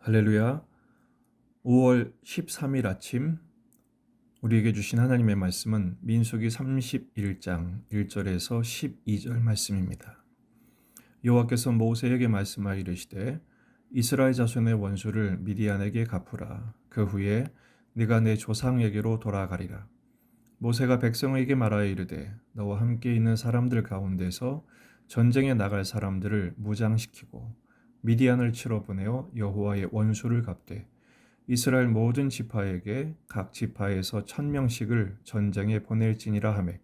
할렐루야. 5월 13일 아침 우리에게 주신 하나님의 말씀은 민수기 31장 1절에서 12절 말씀입니다. 여호와께서 모세에게 말씀하여 이르시되 이스라엘 자손의 원수를 미디안에게 갚으라. 그 후에 네가 내 조상에게로 돌아가리라. 모세가 백성에게 말하여 이르되 너와 함께 있는 사람들 가운데서 전쟁에 나갈 사람들을 무장시키고 미디안을 치러 보내어 여호와의 원수를 갚되 이스라엘 모든 지파에게 각 지파에서 1,000명씩을 전쟁에 보낼지니라 하매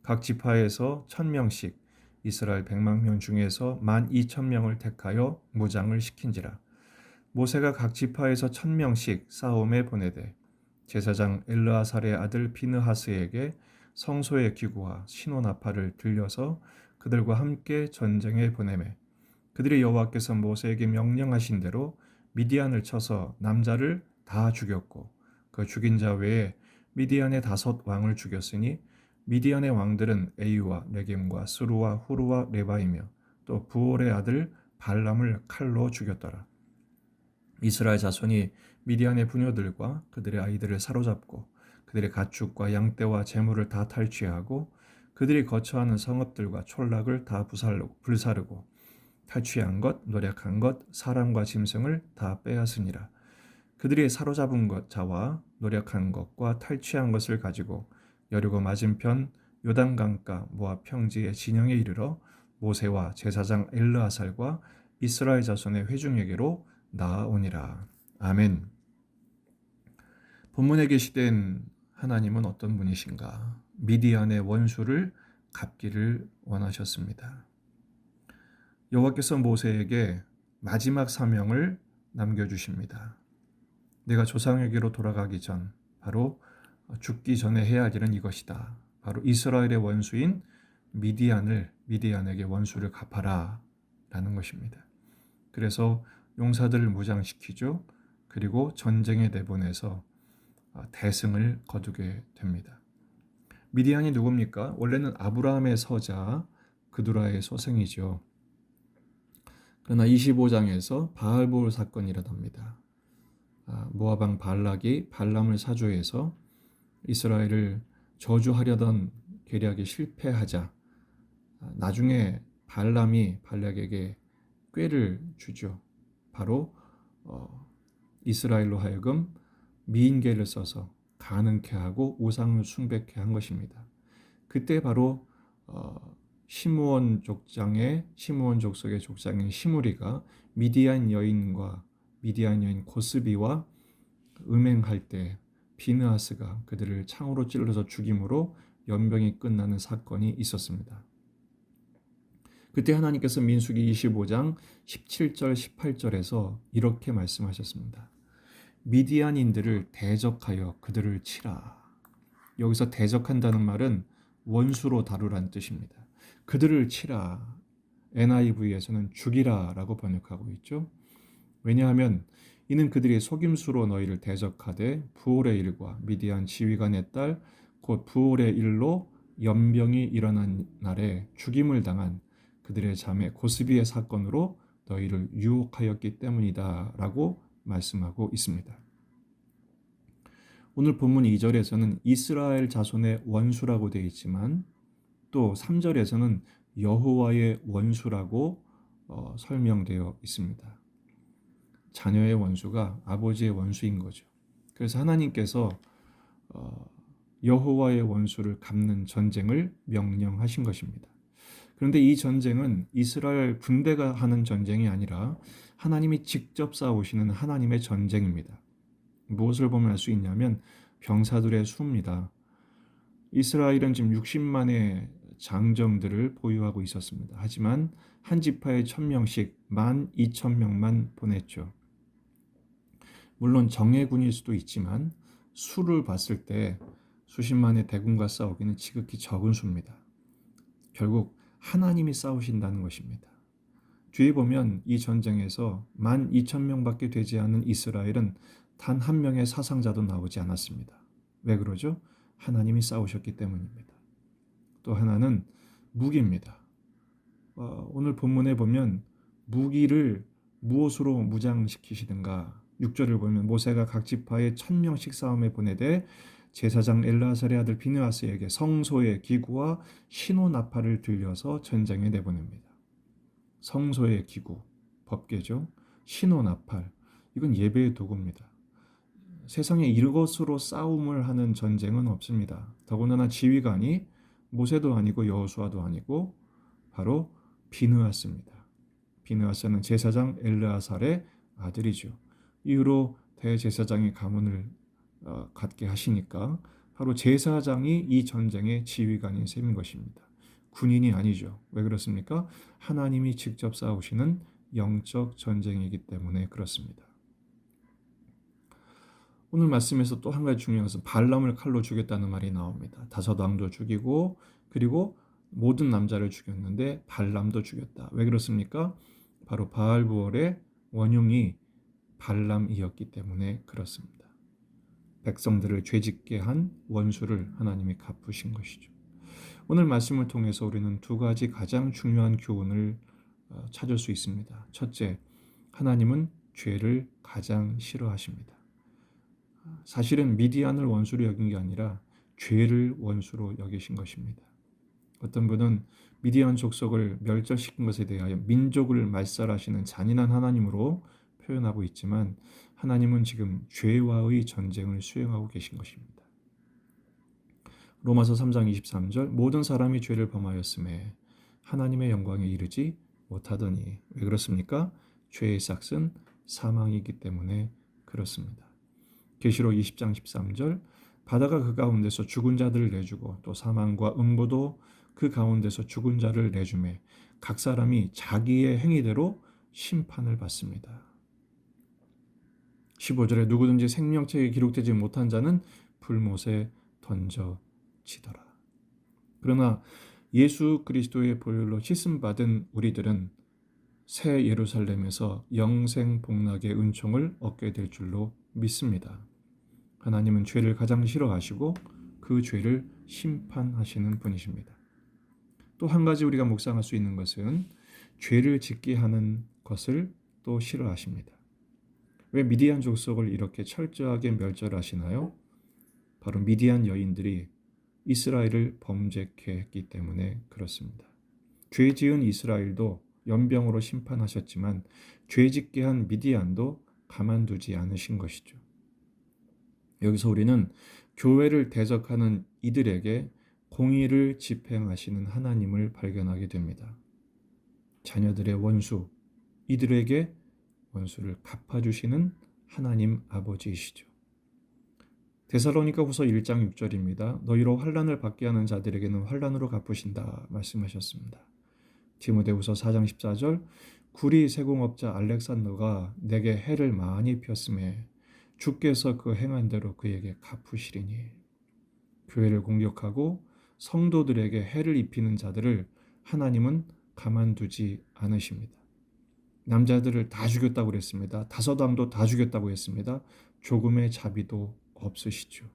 각 지파에서 1,000명씩 이스라엘 100만 명 중에서 12,000명을 택하여 무장을 시킨지라. 모세가 각 지파에서 1,000명씩 싸움에 보내되 제사장 엘르아살의 아들 비느하스에게 성소의 기구와 시노나팔을 들려서 그들과 함께 전쟁에 보내매 그들이 여호와께서 모세에게 명령하신 대로 미디안을 쳐서 남자를 다 죽였고 그 죽인 자 외에 미디안의 5 왕을 죽였으니 미디안의 왕들은 에이와 레겜과 스루와 후루와 레바이며 또 부올의 아들 발람을 칼로 죽였더라. 이스라엘 자손이 미디안의 부녀들과 그들의 아이들을 사로잡고 그들의 가축과 양떼와 재물을 다 탈취하고 그들이 거처하는 성읍들과 촌락을 다 불사르고 탈취한 것, 노력한 것, 사람과 짐승을 다 빼앗으니라. 그들이 사로잡은 것 자와 노력한 것과 탈취한 것을 가지고 여리고 맞은편 요단강가 모압 평지의 진영에 이르러 모세와 제사장 엘르아살과 이스라엘 자손의 회중에게로 나아오니라. 아멘. 본문에 계시된 하나님은 어떤 분이신가? 미디안의 원수를 갚기를 원하셨습니다. 여호와께서 모세에게 마지막 사명을 남겨주십니다. 내가 조상에게로 돌아가기 전, 바로 죽기 전에 해야 할 일은 이것이다. 바로 이스라엘의 원수인 미디안에게 원수를 갚아라 라는 것입니다. 그래서 용사들을 무장시키죠. 그리고 전쟁에 내보내서 대승을 거두게 됩니다. 미디안이 누굽니까? 원래는 아브라함의 서자 그두라의 소생이죠. 그러나 25장에서 바알볼 사건이 일어납니다. 모압 왕 발락이 발람을 사주해서 이스라엘을 저주하려던 계략이 실패하자 나중에 발람이 발락에게 꾀를 주죠. 바로 이스라엘로 하여금 미인계를 써서 가능케 하고 우상을 숭배케 한 것입니다. 그때 바로 시므온 족속의 족장인 시므리가 미디안 여인 고스비와 음행할 때 비느하스가 그들을 창으로 찔러서 죽임으로 연병이 끝나는 사건이 있었습니다. 그때 하나님께서 민수기 25장 17절 18절에서 이렇게 말씀하셨습니다. 미디안인들을 대적하여 그들을 치라. 여기서 대적한다는 말은 원수로 다루라는 뜻입니다. 그들을 치라. NIV에서는 죽이라 라고 번역하고 있죠. 왜냐하면 이는 그들이 속임수로 너희를 대적하되 부올의 일과 미디안 지휘관의 딸 곧 부올의 일로 연병이 일어난 날에 죽임을 당한 그들의 자매 고스비의 사건으로 너희를 유혹하였기 때문이다 라고 말씀하고 있습니다. 오늘 본문 2절에서는 이스라엘 자손의 원수라고 되어 있지만 또 3절에서는 여호와의 원수라고 설명되어 있습니다. 자녀의 원수가 아버지의 원수인 거죠. 그래서 하나님께서 여호와의 원수를 갚는 전쟁을 명령하신 것입니다. 그런데 이 전쟁은 이스라엘 군대가 하는 전쟁이 아니라 하나님이 직접 싸우시는 하나님의 전쟁입니다. 무엇을 보면 알 수 있냐면 병사들의 수입니다. 이스라엘은 지금 60만의 장정들을 보유하고 있었습니다. 하지만 한 지파에 1,000명씩 12,000명만 보냈죠. 물론 정예군일 수도 있지만 수를 봤을 때 수십만의 대군과 싸우기는 지극히 적은 수입니다. 결국 하나님이 싸우신다는 것입니다. 뒤에 보면 이 전쟁에서 12,000명밖에 되지 않은 이스라엘은 단 한 명의 사상자도 나오지 않았습니다. 왜 그러죠? 하나님이 싸우셨기 때문입니다. 또 하나는 무기입니다. 오늘 본문에 보면 무기를 무엇으로 무장시키시든가. 6절을 보면 모세가 각 지파에 1000명씩 싸움에 보내되 제사장 엘르아살의 아들 비느하스에게 성소의 기구와 신호 나팔을 들려서 전쟁에 내보냅니다. 성소의 기구, 법궤죠. 신호 나팔, 이건 예배의 도구입니다. 세상에 이것으로 싸움을 하는 전쟁은 없습니다. 더군다나 지휘관이 모세도 아니고 여호수아도 아니고 바로 비느하스입니다. 비느하스는 제사장 엘르아살의 아들이죠. 이후로 대제사장이 가문을 갖게 하시니까 바로 제사장이 이 전쟁의 지휘관인 셈인 것입니다. 군인이 아니죠. 왜 그렇습니까? 하나님이 직접 싸우시는 영적 전쟁이기 때문에 그렇습니다. 오늘 말씀에서 또 한 가지 중요한 것은 발람을 칼로 죽였다는 말이 나옵니다. 다섯 왕도 죽이고 그리고 모든 남자를 죽였는데 발람도 죽였다. 왜 그렇습니까? 바로 바알부올의 원흉이 발람이었기 때문에 그렇습니다. 백성들을 죄짓게 한 원수를 하나님이 갚으신 것이죠. 오늘 말씀을 통해서 우리는 두 가지 가장 중요한 교훈을 찾을 수 있습니다. 첫째, 하나님은 죄를 가장 싫어하십니다. 사실은 미디안을 원수로 여긴 게 아니라 죄를 원수로 여기신 것입니다. 어떤 분은 미디안 족속을 멸절시킨 것에 대하여 민족을 말살하시는 잔인한 하나님으로 표현하고 있지만 하나님은 지금 죄와의 전쟁을 수행하고 계신 것입니다. 로마서 3장 23절 모든 사람이 죄를 범하였음에 하나님의 영광에 이르지 못하더니. 왜 그렇습니까? 죄의 삭은 사망이기 때문에 그렇습니다. 계시록 20장 13절 바다가 그 가운데서 죽은 자들을 내주고 또 사망과 음부도 그 가운데서 죽은 자를 내주매 각 사람이 자기의 행위대로 심판을 받습니다. 15절에 누구든지 생명책에 기록되지 못한 자는 불못에 던져지더라. 그러나 예수 그리스도의 보혈로 씻음받은 우리들은 새 예루살렘에서 영생 복락의 은총을 얻게 될 줄로 믿습니다. 하나님은 죄를 가장 싫어하시고 그 죄를 심판하시는 분이십니다. 또 한 가지 우리가 묵상할 수 있는 것은 죄를 짓게 하는 것을 또 싫어하십니다. 왜 미디안 족속을 이렇게 철저하게 멸절하시나요? 바로 미디안 여인들이 이스라엘을 범죄케 했기 때문에 그렇습니다. 죄 지은 이스라엘도 연병으로 심판하셨지만 죄 짓게 한 미디안도 가만두지 않으신 것이죠. 여기서 우리는 교회를 대적하는 이들에게 공의를 집행하시는 하나님을 발견하게 됩니다. 자녀들의 원수, 이들에게 원수를 갚아주시는 하나님 아버지이시죠. 데살로니가 후서 1장 6절입니다. 너희로 환난을 받게 하는 자들에게는 환난으로 갚으신다 말씀하셨습니다. 디모데후서 4장 14절 구리 세공업자 알렉산더가 내게 해를 많이 폈음에 주께서 그 행한 대로 그에게 갚으시리니. 교회를 공격하고 성도들에게 해를 입히는 자들을 하나님은 가만두지 않으십니다. 남자들을 다 죽였다고 그랬습니다. 다섯 왕도 다 죽였다고 했습니다. 조금의 자비도 없으시죠.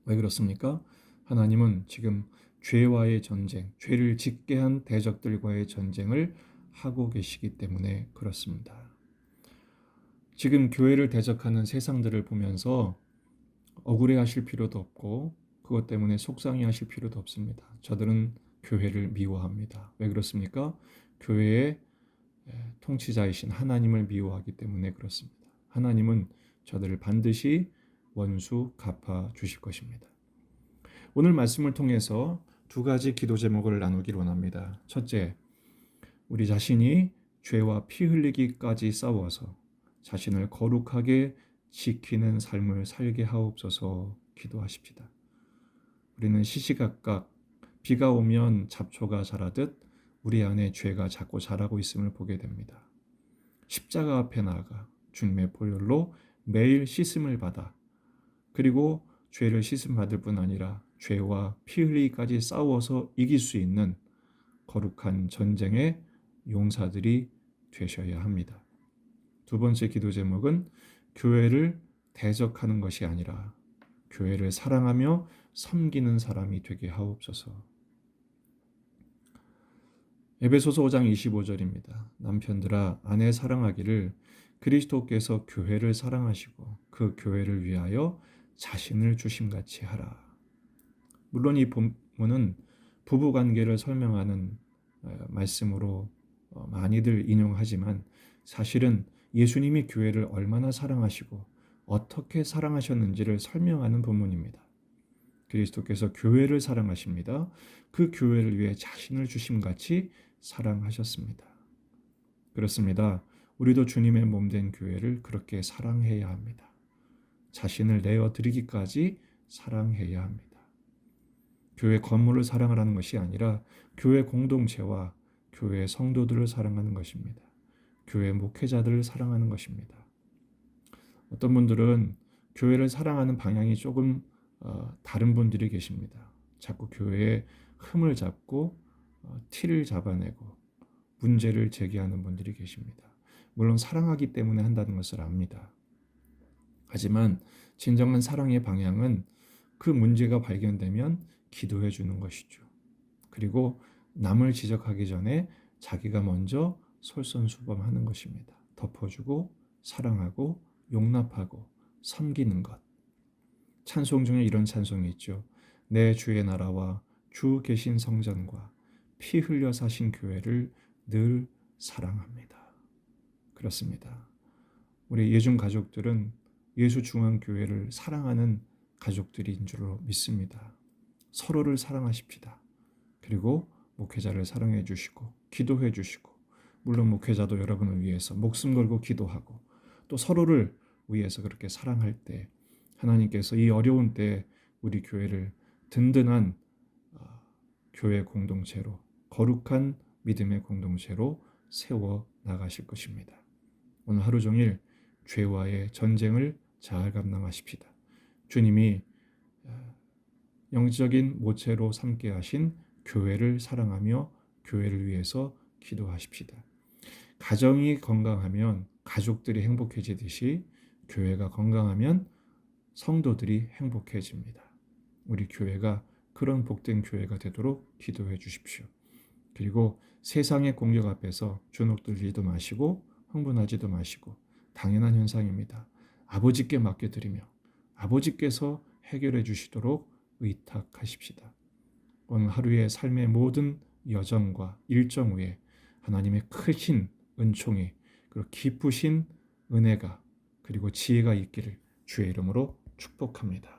왜 그렇습니까? 하나님은 지금 죄와의 전쟁, 죄를 짓게 한 대적들과의 전쟁을 하고 계시기 때문에 그렇습니다. 지금 교회를 대적하는 세상들을 보면서 억울해하실 필요도 없고 그것 때문에 속상해하실 필요도 없습니다. 저들은 교회를 미워합니다. 왜 그렇습니까? 교회의 통치자이신 하나님을 미워하기 때문에 그렇습니다. 하나님은 저들을 반드시 원수 갚아 주실 것입니다. 오늘 말씀을 통해서 두 가지 기도 제목을 나누기를 원합니다. 첫째, 우리 자신이 죄와 피 흘리기까지 싸워서 자신을 거룩하게 지키는 삶을 살게 하옵소서 기도하십시다. 우리는 시시각각 비가 오면 잡초가 자라듯 우리 안에 죄가 자꾸 자라고 있음을 보게 됩니다. 십자가 앞에 나아가 주님의 보혈로 매일 씻음을 받아 그리고 죄를 씻음 받을 뿐 아니라 죄와 피 흘리기까지 싸워서 이길 수 있는 거룩한 전쟁의 용사들이 되셔야 합니다. 두 번째 기도 제목은 교회를 대적하는 것이 아니라 교회를 사랑하며 섬기는 사람이 되게 하옵소서. 에베소서 5장 25절입니다. 남편들아 아내 사랑하기를 그리스도께서 교회를 사랑하시고 그 교회를 위하여 자신을 주심같이 하라. 물론 이 본문은 부부 관계를 설명하는 말씀으로 많이들 인용하지만 사실은 예수님이 교회를 얼마나 사랑하시고 어떻게 사랑하셨는지를 설명하는 본문입니다. 그리스도께서 교회를 사랑하십니다. 그 교회를 위해 자신을 주심같이 사랑하셨습니다. 그렇습니다. 우리도 주님의 몸된 교회를 그렇게 사랑해야 합니다. 자신을 내어드리기까지 사랑해야 합니다. 교회 건물을 사랑하라는 것이 아니라 교회 공동체와 교회 성도들을 사랑하는 것입니다. 교회 목회자들을 사랑하는 것입니다. 어떤 분들은 교회를 사랑하는 방향이 조금 다른 분들이 계십니다. 자꾸 교회에 흠을 잡고 티를 잡아내고 문제를 제기하는 분들이 계십니다. 물론 사랑하기 때문에 한다는 것을 압니다. 하지만 진정한 사랑의 방향은 그 문제가 발견되면 기도해 주는 것이죠. 그리고 남을 지적하기 전에 자기가 먼저 솔선수범하는 것입니다. 덮어주고 사랑하고 용납하고 섬기는 것. 찬송 중에 이런 찬송이 있죠. 내 주의 나라와 주 계신 성전과 피 흘려 사신 교회를 늘 사랑합니다. 그렇습니다. 우리 예중 가족들은 예수 중앙교회를 사랑하는 가족들인 줄로 믿습니다. 서로를 사랑하십시다. 그리고 목회자를 사랑해 주시고 기도해 주시고 물론 목회자도 여러분을 위해서 목숨 걸고 기도하고 또 서로를 위해서 그렇게 사랑할 때 하나님께서 이 어려운 때 우리 교회를 든든한 교회 공동체로 거룩한 믿음의 공동체로 세워 나가실 것입니다. 오늘 하루 종일 죄와의 전쟁을 잘 감당하십시다. 주님이 영적인 모체로 삼게 하신 교회를 사랑하며 교회를 위해서 기도하십시다. 가정이 건강하면 가족들이 행복해지듯이 교회가 건강하면 성도들이 행복해집니다. 우리 교회가 그런 복된 교회가 되도록 기도해 주십시오. 그리고 세상의 공격 앞에서 주눅들지도 마시고 흥분하지도 마시고 당연한 현상입니다. 아버지께 맡겨드리며 아버지께서 해결해 주시도록 의탁하십시다. 오늘 하루의 삶의 모든 여정과 일정 위에 하나님의 크신 은총이 그리고 깊으신 은혜가 그리고 지혜가 있기를 주의 이름으로 축복합니다.